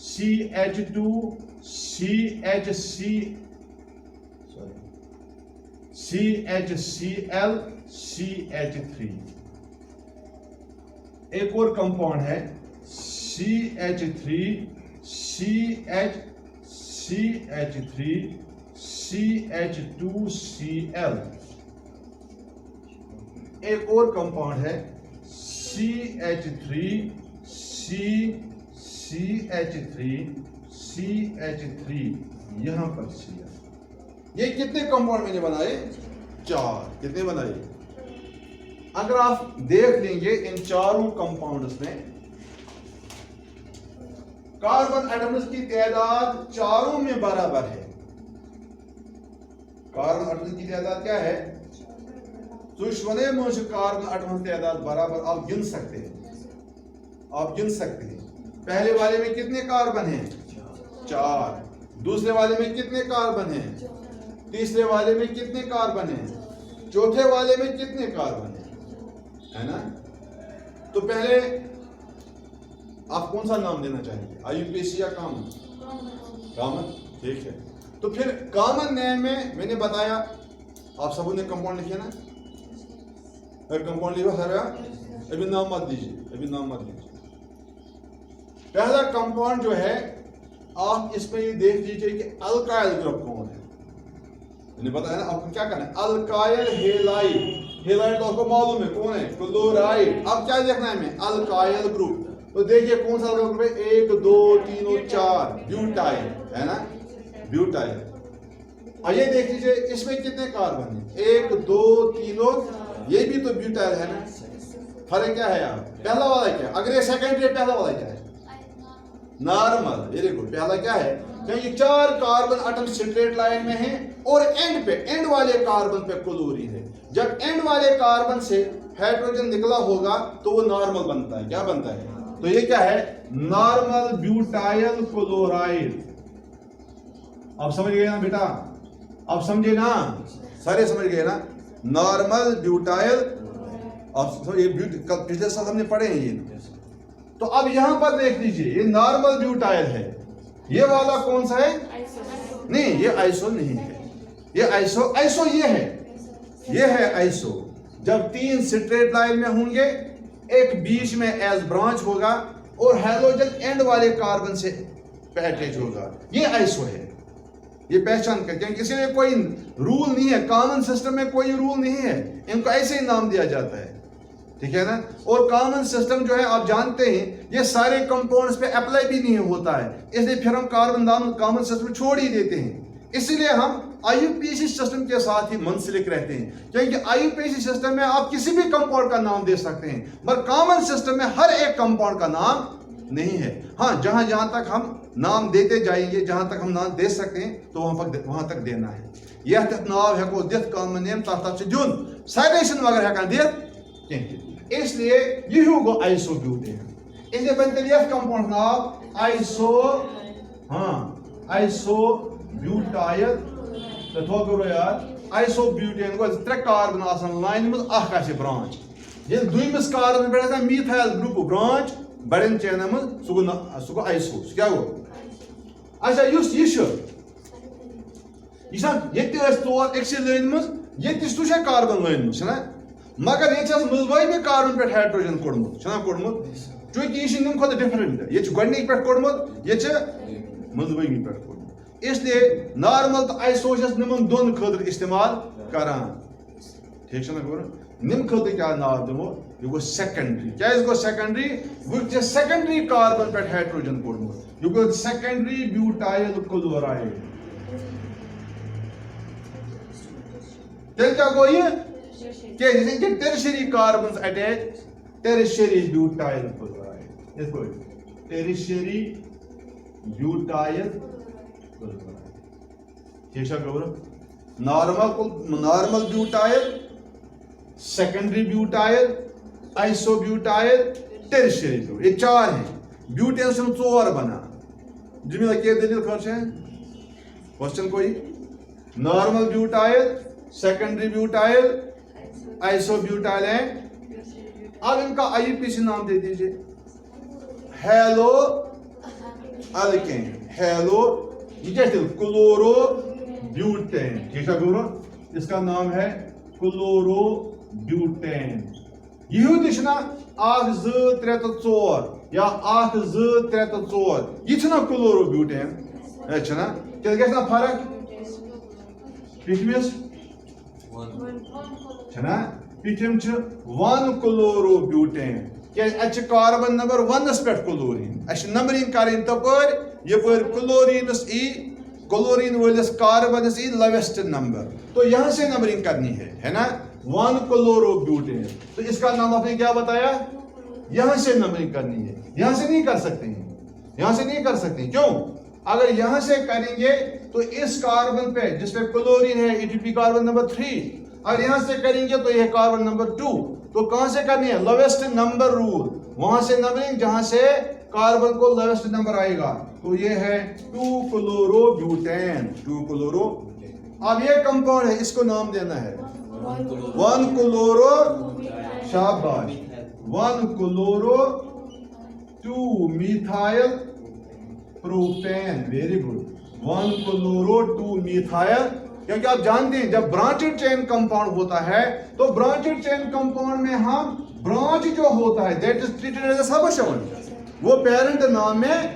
CH2 CHCl CH3। एक और compound है CH3 CH2Cl। एक और कंपाउंड है CH3 यहां पर Cl। ये कितने कंपाउंड मैंने बनाए? 4। कितने बनाए? अगर आप देख लेंगे इन चारों कंपाउंड्स में कार्बन एटम्स की तादाद चारों में बराबर है। कार्बन एटम्स की तादाद क्या है? दुश्मने मुझे कार्बन एटम्स की तादाद बराबर आप गिन सकते हैं। पहले वाले में कितने कार्बन हैं? 4। दूसरे वाले में कितने कार्बन हैं? तीसरे वाले में कितने कार्बन हैं? चौथे वाले में कितने कार्बन हैं? है ना? तो पहले आप कौन सा नाम देना चाहेंगे, IUPAC या कॉमन? कॉमन, ठीक है। तो फिर कॉमन नेम में मैंने बताया, आप सबों ने कंपाउंड लिखे ना? अगर कंपाउंड लिखा सर अभी नाम मत दीजिए। पहला कंपाउंड जो है आप इसमें ये देख लीजिए कि अल्काइल ग्रुप कौन है। मैंने बताया ना आपको क्या करना है, अल्काइल हेलाइड। हेलाइड तो आपको मालूम है कौन है, क्लोराइड। अब क्या देखना है हमें, अल्काइल ग्रुप। तो देखिए कौन सा ग्रुप है, 1 2 3 और 4 ब्यूटाइल है ना, ब्यूटाइल। आइए देख लीजिए इसमें कितने कार्बन है, 1 2 3 और ये भी तो ब्यूटाइल है ना। फर्क क्या है यार, पहला वाला क्या, अगर ये सेकेंडरी, पहला वाला क्या है, नॉर्मल। Very good. पहला क्या है, क्योंकि 4 कार्बन एटम स्ट्रेट लाइन में है और एंड वाले कार्बन पे क्लोरीन है। जब एंड वाले कार्बन से हाइड्रोजन निकला होगा तो वो नॉर्मल बनता है। क्या बनता है? तो ये क्या है, नॉर्मल ब्यूटाइल क्लोराइड। अब समझ गए ना बेटा, अब समझे ना, सारे समझ गए ना, नॉर्मल ब्यूटाइल। अब ये पिछले साल हमने पढ़े हैं ये। तो अब यहां पर देख लीजिए ये नॉर्मल ब्यूटाइल है। ये वाला कौन सा है? नहीं, ये आइसो नहीं है, ये आइसो ये है आइसो। जब 3 स्ट्रेट लाइन में होंगे, एक बीच में एज ब्रांच होगा और हैलोजन एंड वाले कार्बन से अटैच होगा, ये आइसो है। ये पहचान कर, क्योंकि इसलिए कोई रूल नहीं है, कॉमन सिस्टम में कोई रूल नहीं है, इनको ऐसे ही नाम दिया जाता है, ठीक है ना। और कॉमन सिस्टम जो है आप जानते हैं ये सारे कंपाउंड्स पे अप्लाई भी नहीं होता है, इसलिए फिर हम कार्बन नाम कॉमन सिस्टम छोड़ ही देते हैं। इसलिए हम IUPAC सिस्टम के साथ ही मुंसलिक रहते हैं, क्योंकि IUPAC सिस्टम में आप किसी भी कंपाउंड का नाम दे सकते हैं, मगर कॉमन सिस्टम में हर एक कंपाउंड का नाम नहीं है। हाँ, जहां जहां तक हम नाम देते जाएंगे, जहां तक हम नाम दे सकते हैं तो वहां तक देना है। यह नाम हेको दित कॉमन नेम तथ जुन साइटेशन वगैरह हेकान दित कहीं, इसलिए यह गो आइसोब्यूटेन। इसलिए बनते यह कंपाउंड नाम आइसोब्यूटाइल। तो थो करो यार, आइसोब्यूटेन गो 3 कार्बन आसान लाइन में आसे ब्रांच। ये दुइमिस कार्बन पे मीथाइल ग्रुप ब्रांच बड़न चेन में सु गो आइसो। क्या गो? अच्छा युस ये तौर एक्सी लाइन में ये कार्बन लाइन में ना, मगर ये मजबूमी कार्बन पे हाइड्रोजन कोड़मुत चूंकि यह निम खुद डिफरेंट, ये गोडनिक पे कोड़मुत, ये मजबूमी पे कोड़मुत, इसलिए नॉर्मल तो आइसो निमन दोन खतर इस्तेमाल करान, ठीक है ना। निम खतर क्या नाम दमो, ये गो सेकेंडरी। क्या गो सेकेंडरी? वो सेकेंडरी कार्बन पे हाइड्रोजन कोड़मुत, ये गो सेकेंडरी ब्यूटाइल क्लोराइड। तेल क्या गो ये tertiary carbon attach, tertiary butyl chloride. इसको टेरिशरी ब्यूटाइल क्लोराइड, ठीक है। Normal butyl, secondary butyl, isobutyl, tertiary butyl, ये 4 हैं। ब्यूटेन से 4 बना, जिम्मेदार क्या दलील खर्च है? क्वेश्चन कोई? Normal butyl, secondary butyl, isobutyl है। अब इनका IUPAC नाम दे दीजिए, हेलो अल्केन हेलो ये क्या क्लोरो ब्यूटेन ठीक है गुरु इसका नाम है क्लोरो ब्यूटेन यह दिशना 1 2 3 तो 4 या 1 2 3 तो 4 ये छना क्लोरो ब्यूटेन छना क्या गया फर्क पिछमिस छना पिछम 1 क्लोरो ब्यूटेन क्या कार्बन नंबर 1 पे क्लोरीन नंबरिंग करें तपर यपर क्लोरीन वालिस कार्बन लोवेस्ट नंबर तो यहाँ से नंबरिंग करनी है ना 1 क्लोरो ब्यूटेन तो इसका नाम आपने क्या बताया यहाँ से नंबरिंग करनी है यहाँ से नहीं कर सकते हैं यहाँ से नहीं कर सकते क्यों अगर यहाँ से करेंगे तो इस कार्बन पे जिसपे क्लोरीन है इट बी कार्बन नंबर 3 अगर यहाँ से करेंगे तो यह कार्बन नंबर 2 तो कहां से करनी है लोवेस्ट नंबर रूल वहां से नंबरिंग जहां से कार्बन को लोवेस्ट नंबर आएगा तो ये है 2 क्लोरो ब्यूटेन 2 क्लोरो अब ये कंपाउंड है इसको नाम देना है 1 क्लोरो शाबाश 1 chloro 2 methyl propane very good 1 chloro 2 methyl क्योंकि आप जानते हैं जब ब्रांचेड चेन कंपाउंड होता है तो ब्रांचेड चेन कंपाउंड में हम ब्रांच जो होता है that is treated as a subsection वो पेरेंट नाम में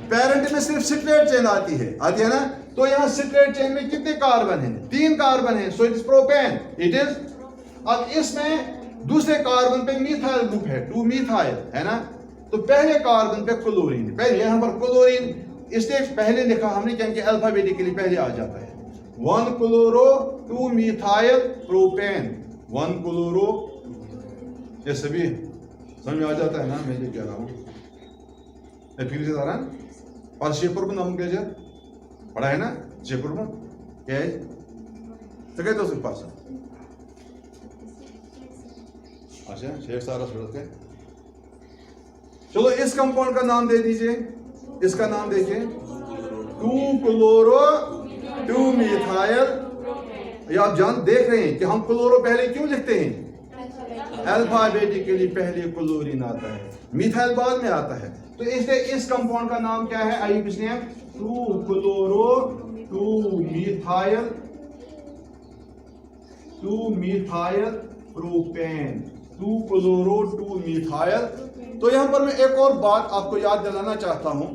पेरेंट में सिर्फ स्ट्रेट चेन आती है ना तो यहाँ स्ट्रेट चेन में कितने कार्बन हैं 3 कार्बन हैं so it is propane it is अब इसमें दूसरे कार्बन पे मिथाइल ग्रुप है 2 मिथाइल है ना तो पहले कार्बन पे क्लोरीन पहले यहाँ पर क्लोरीन इसलिए पहले लिखा हमने क्योंकि अल्फाबेटिकली पहले आ जाता है 1 क्लोरो 2 मिथाइल प्रोपेन 1 क्लोरो ये सभी समझ में आ जाता है ना मैं जो कह रहा हूँ फिर से दारान पर शेपर को नाम क्या पढ़ा है ना शेपर को क्या है तो कहते हो पास अच्छा शेख सारा सूरत है चलो इस कंपाउंड का नाम दे दीजिए इसका नाम देखिए 2 क्लोरो 2 मिथाइल ये आप देख रहे हैं कि हम क्लोरो पहले क्यों लिखते हैं अल्फाबेटिकली पहले क्लोरीन आता है मिथाइल बाद में आता है तो इसलिए इस कंपाउंड का नाम क्या है आइए पूछते हैं 2 chloro 2 methyl propane 2 chloro 2 methyl तो यहां पर मैं एक और बात आपको याद दिलाना चाहता हूं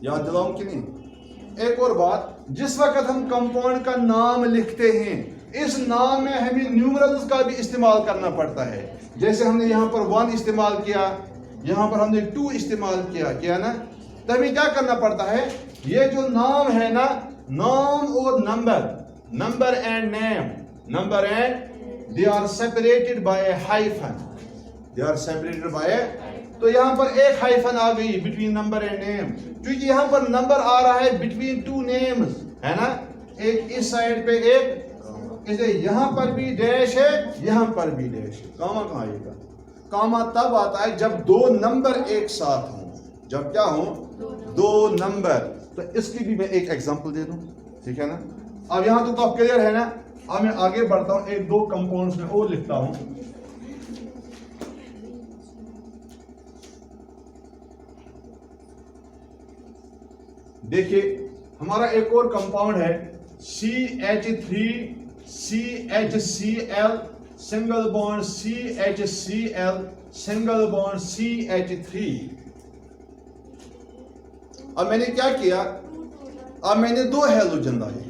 याद दिलाऊं कि नहीं एक और बात जिस वक्त हम कंपाउंड का नाम लिखते हैं इस नाम में हमें न्यूमरल्स का भी इस्तेमाल करना पड़ता है जैसे हमने यहाँ पर 1 इस्तेमाल किया यहाँ पर हमने 2 इस्तेमाल किया ना तभी क्या करना पड़ता है ये जो नाम है ना नाम और number and name they are separated by a hyphen तो यहाँ पर एक हाइफन आ गई बिटवीन नंबर एंड नेम क्योंकि यहाँ पर नंबर आ रहा है बिटवीन 2 नेम्स है ना एक इस साइड पे एक इसलिए यहाँ पर भी डैश है यहाँ पर भी डैश है कामा कहाँ आएगा कामा तब आता है जब 2 नंबर एक साथ हों जब क्या हो 2 नंबर तो इसकी भी मैं एक एग्जांपल दे दूं ठीक है ना अब यहाँ तो आप क्लियर है ना अब मैं आगे बढ़ता हूँ 1-2 कंपाउंड्स में और लिखता हूँ देखिए हमारा एक और कंपाउंड है CH3CHCl single bond CHCl single bond CH3 अब मैंने क्या किया अब मैंने 2 हैलोजन लाए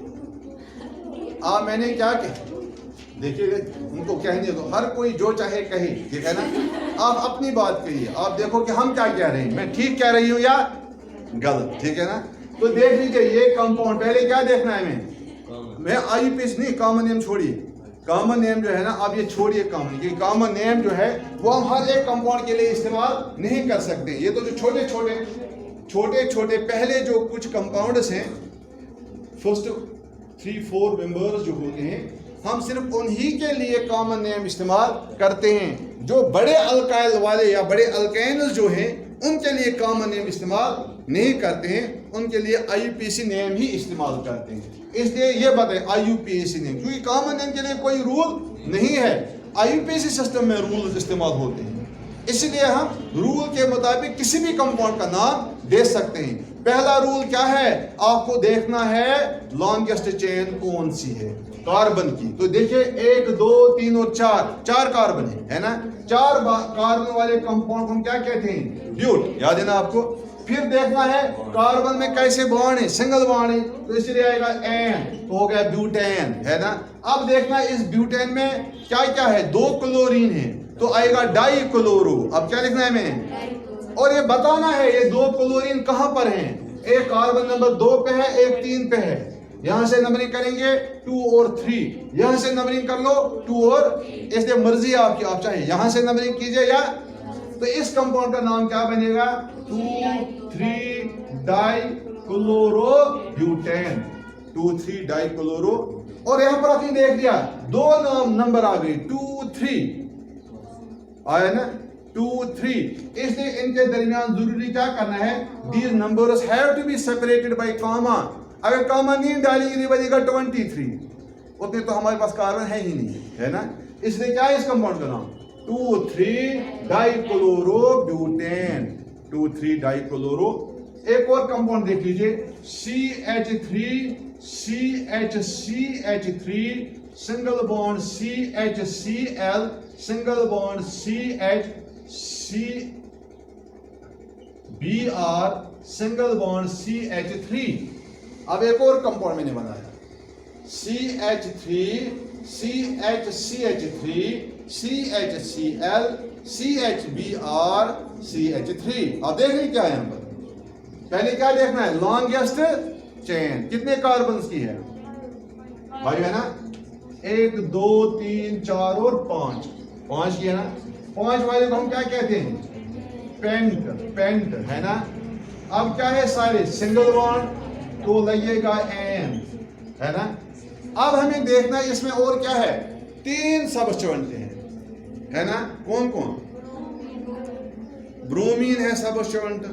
अब मैंने क्या किया देखिए उनको कहने दो हर कोई जो चाहे कहे ठीक है ना आप अपनी बात कहिए आप देखो कि हम क्या कह रहे हैं मैं ठीक कह रही हूं या गलत ठीक है ना तो देख लीजिए ये कंपाउंड पहले क्या देखना है मैं आईपीएस नहीं कॉमन नेम छोड़िए कॉमन नेम जो है ना आप ये छोड़िए कॉमन नेम जो है वो हम हर एक कंपाउंड के लिए इस्तेमाल नहीं कर सकते ये तो जो छोटे पहले जो कुछ कंपाउंड्स हैं फर्स्ट 3-4 मेंबर्स जो होते हैं हम सिर्फ उन्हीं के लिए कॉमन नेम इस्तेमाल करते हैं जो बड़े अल्काइल वाले या बड़े अल्केन्स जो हैं उनके लिए कॉमन नेम इस्तेमाल नहीं करते हैं उनके लिए आईयूपीएसी नेम ही इस्तेमाल करते हैं इसलिए ये बताएं आईयूपीएसी नेम क्योंकि कॉमन नेम के लिए कोई रूल नहीं है आईयूपीएसी सिस्टम में रूल इस्तेमाल होते हैं इसलिए हम रूल के मुताबिक किसी भी कंपाउंड का नाम दे सकते हैं। पहला रूल क्या है, आपको देखना है लॉन्गेस्ट चेन कौन सी है कार्बन की। तो देखिए 1 2 3 और 4 कार्बन है ना। 4 कार्बन वाले कंपाउंड हम क्या कहते हैं, ब्यूट, याद है ना आपको। फिर देखना है कार्बन में कैसे बॉन्ड है, सिंगल बॉन्ड है, तो इसलिए आएगा एन, तो हो गया ब्यूटेन, है ना। अब देखना है इस ब्यूटेन में क्या क्या है, 2 क्लोरीन है, तो आएगा डाई क्लोरो। अब क्या लिखना है हमें, और ये बताना है ये 2 क्लोरीन कहां पर हैं। एक कार्बन नंबर 2 पे है, एक 3 पे है। यहां से नंबरिंग करेंगे 2 और 3, यहां से नंबरिंग कर लो 2 और, इसलिए मर्जी आपकी, आप चाहे यहां से नंबरिंग कीजिए या। तो इस कंपाउंड का नाम क्या बनेगा, 2,3 die chloro butane, 2,3 die chloro. और यहां पर आपने देख लिया 2 नंबर आ गई, 2 3 आया ना, 2 3। इसलिए इनके दरमियान जरूरी क्या करना है, these numbers have to be separated by comma. अगर कॉमा नहीं डालेंगे नहीं बनेगा 23, उतने तो हमारे पास कार्बन है ही नहीं, है ना। इसलिए क्या है इस कंपाउंड का नाम, 2,3 die chloro butane, 2,3 die chloro. एक और कंपाउंड देख लीजिए, CH3 CH3 single bond CHCl single bond CHCbr single bond CH3। अब एक और कंपाउंड मैंने बनाया, CH3 CH3 CHCl CHbr CH3। अब देख रहे क्या है यहाँ पर, पहले क्या देखना है, लॉन्गेस्ट चेन कितने कार्बन की है भाई, है ना। 1 2 3 4 और 5 की है ना। 5 वाले को हम क्या कहते हैं, पेंट, है ना। अब क्या है, सारे सिंगल बॉन्ड, तो लगेगा एन, है ना। अब हमें देखना है इसमें और क्या है, 3 सबस्टिट्यूएंट हैं, है ना। कौन कौन, ब्रोमीन है सबस्टिट्यूएंट,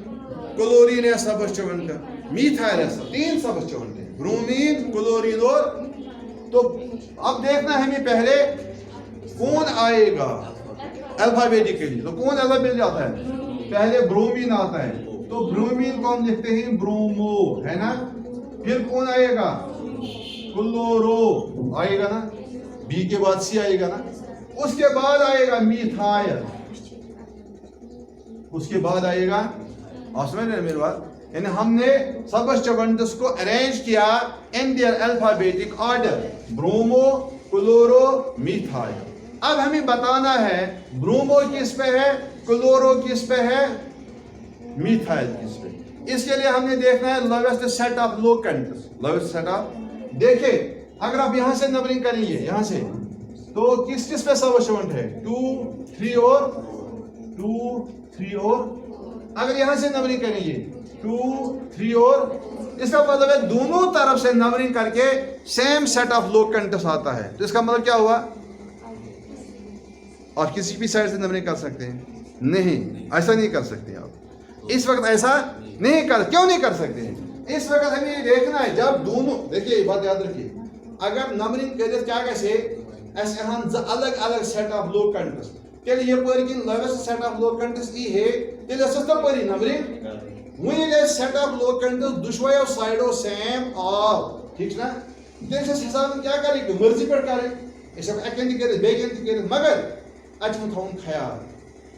क्लोरीन है सबस्टिट्यूएंट, मीथाइल है, 3 सबस्टिट्यूएंट है, ब्रोमीन क्लोरीन और। तो अब देखना है हमें पहले कौन आएगा अल्फाबेटिकली, तो कौन अल्फाबेटिकली आता है, पहले ब्रोमीन आता है, तो ब्रोमीन को हम लिखते हैं ब्रोमो, है ना। फिर कौन आएगा, क्लोरो आएगा ना, बी के बाद सी आएगा ना। उसके बाद आएगा मीथाइल, उसके बाद आएगा, आप समझ रहे हैं मेरी बात, यानी हमने सबस्टिट्यूएंट्स को अरेंज किया in their alphabetic order, bromo chloro methyl. अब हमें बताना है ब्रोमो किस पे है, क्लोरो किस पे है, मीथाइल किस पे। इसके लिए हमने देखना है lowest set of locants, lowest set of. देखिए अगर आप यहां से नंबरिंग करेंगे यहां से, तो किस किस पे सबस्टिट्यूएंट है, 2 3 और 2 3 और। अगर यहां से नंबरिंग करेंगे 2 3 और, इसका मतलब है दोनों तरफ से नंबरिंग करके सेम सेट ऑफ लोकेंट्स आता है। तो इसका मतलब क्या हुआ, और किसी भी साइड से नंबरिंग कर सकते हैं, नहीं ऐसा नहीं कर सकते आप इस वक्त, ऐसा नहीं कर, क्यों नहीं कर सकते हैं इस वक्त। हमें ये देखना है जब दोनों, देखिए ये बात याद रखिए, अगर नंबरिंग करें क्या कैसे, ऐसे हम अलग अलग सेट ऑफ लोकेंट्स, तेल ये पर लोवेस्ट सेट ऑफ लोकेंट्स ई है, तेल सस्ता परी नंबरिंग वही गए सेट ऑफ लोकेंट्स दुश्वायो साइडो सेम ऑल, ठीक ना। तेल से हिसाब क्या करें, मर्जी पर करें, इसे अकेंडी करे बेकेंडी करे, मगर अच्छा थोन ख्याल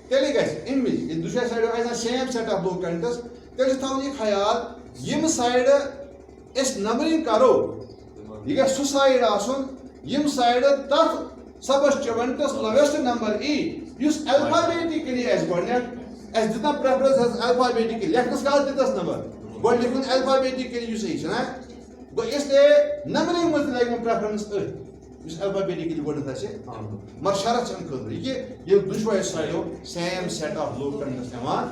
तेल गए इन मिज ये दुश्वायो साइडो ऐसा सेम सेट ऑफ लोकेंट्स, तेल थोन ये ख्याल यम साइड इस नंबरिंग करो, ये गए सु साइड आसन यम साइड तथ सबस्टिट्यूएंट्स लोवेस्ट नंबर ई युस अल्फाबेटिकली एज गॉडनेट एज दिता प्रेफरेंस एज अल्फाबेटिकली लेखनस का दितस नंबर गोड लिखुन अल्फाबेटिकली युस ही छना। गो इसलिए नंबरिंग मत लाइक प्रेफरेंस युस अल्फाबेटिकली गोड से मर शरत छन कर ये दुश्वाय साइडो सेम सेट ऑफ लोकेंट्स नमान।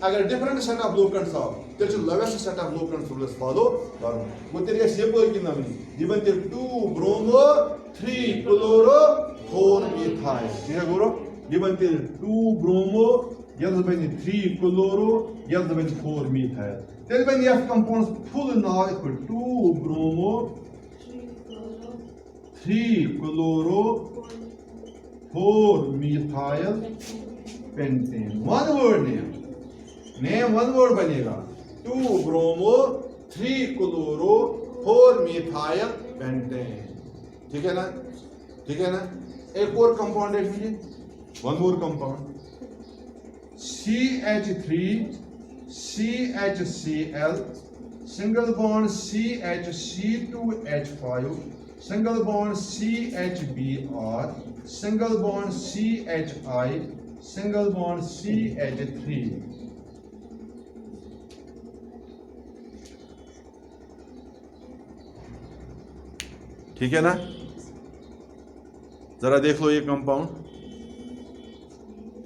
अगर डिफरेंट सेट ऑफ लोकेंट्स आओ तो lowest set of locants rules follow करो। वो तेरे ये पर की नंबरिंग दिबन 2 ब्रोमो 3 क्लोरो 4 मीथाइल, ठीक है गुरु, दिबन 2 ब्रोमो यल्स बन 3 क्लोरो यल्स बन 4 मीथाइल। तेल बन यह कंपाउंड्स फुल नाउ इस पर 2 bromo 3 chloro 4 methyl pentane, one word name one word बनेगा 2 ब्रोमो 3 क्लोरो 4 मिथाइल पेंटेन। ठीक है ना, ठीक है ना। एक और कंपाउंड देख लीजिए, one more compound CH3 CHCl single bond CHC2H5 single bond CHBr single bond CHI single bond CH3। ठीक है ना, जरा देख लो ये कंपाउंड,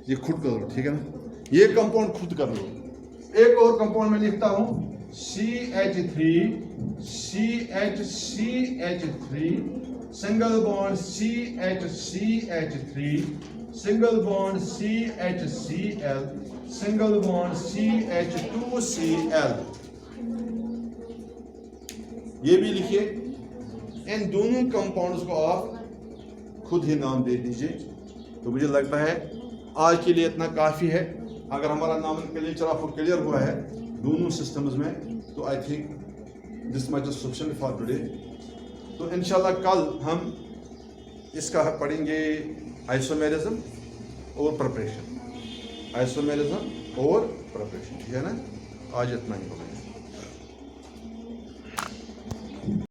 ये खुद कर लो। ठीक है ना, ये कंपाउंड खुद कर लो। एक और कंपाउंड में लिखता हूं CH3 CHCH3 single bond CHCH3 single bond CHCl single bond CH2Cl। ये भी लिखिए। इन दोनों कंपाउंड्स को आप खुद ही नाम दे दीजिए। तो मुझे लगता है आज के लिए इतना काफ़ी है। अगर हमारा नॉमेनक्लेचर आपको क्लियर हुआ है दोनों सिस्टम्स में, तो I think this much is sufficient for today. तो इंशाल्लाह कल हम इसका पढ़ेंगे आइसोमेरिज्म और प्रिपरेशन, आइसोमेरिज्म और प्रिपरेशन। ठीक है ना, आज इतना ही होगा।